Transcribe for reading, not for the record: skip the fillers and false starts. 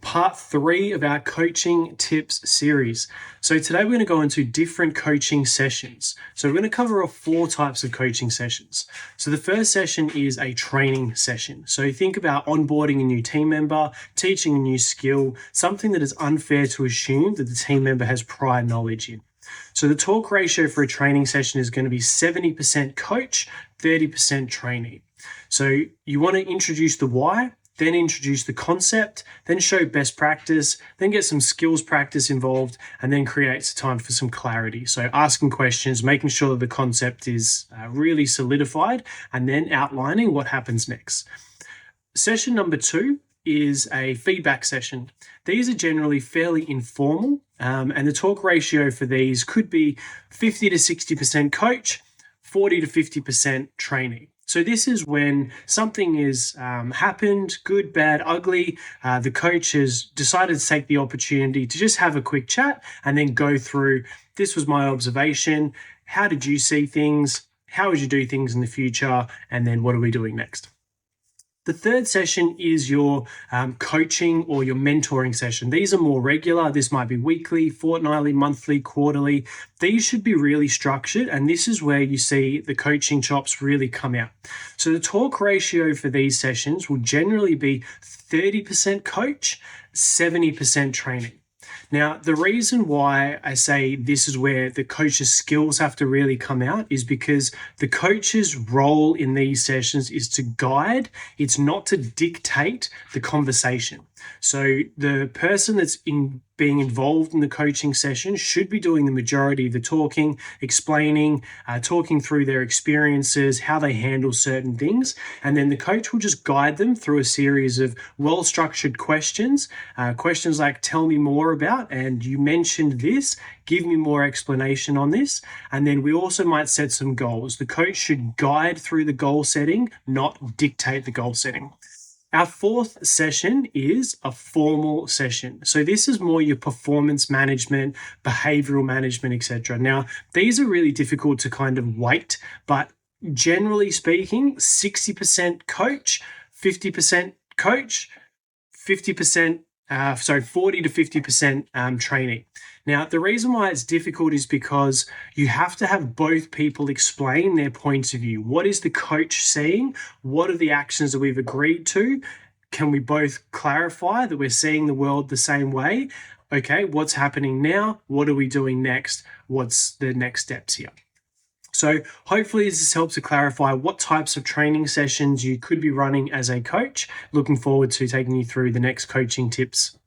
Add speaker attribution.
Speaker 1: part 3 of our coaching tips series. So today we're going to go into different coaching sessions. So we're going to cover off 4 types of coaching sessions. So the first session is a training session. So think about onboarding a new team member, teaching a new skill, something that is unfair to assume that the team member has prior knowledge in. So the talk ratio for a training session is going to be 70% coach, 30% trainee. So you want to introduce the why, then introduce the concept, then show best practice, then get some skills practice involved, and then create time for some clarity. So asking questions, making sure that the concept is really solidified, and then outlining what happens next. Session number 2 is a feedback session. These are generally fairly informal, and the talk ratio for these could be 50 to 60% coach, 40 to 50% trainee. So this is when something is happened, good, bad, ugly. The coach has decided to take the opportunity to just have a quick chat and then go through, this was my observation, how did you see things, how would you do things in the future, and then what are we doing next? The third session is your coaching or your mentoring session. These are more regular. This might be weekly, fortnightly, monthly, quarterly. These should be really structured, and this is where you see the coaching chops really come out. So the talk ratio for these sessions will generally be 30% coach, 70% training. Now, the reason why I say this is where the coach's skills have to really come out is because the coach's role in these sessions is to guide, it's not to dictate the conversation. So the person that's being involved in the coaching session should be doing the majority of the talking, explaining, talking through their experiences, how they handle certain things, and then the coach will just guide them through a series of well-structured questions, questions like, tell me more about, and you mentioned this, give me more explanation on this, and then we also might set some goals. The coach should guide through the goal setting, not dictate the goal setting. Our fourth session is a formal session. So this is more your performance management, behavioral management, etc. Now, these are really difficult to kind of weight, but generally speaking, 60% coach, 50% coach, 40 to 50% trainee. Now, the reason why it's difficult is because you have to have both people explain their points of view. What is the coach seeing? What are the actions that we've agreed to? Can we both clarify that we're seeing the world the same way? Okay, what's happening now? What are we doing next? What's the next steps here? So hopefully this helps to clarify what types of training sessions you could be running as a coach. Looking forward to taking you through the next coaching tips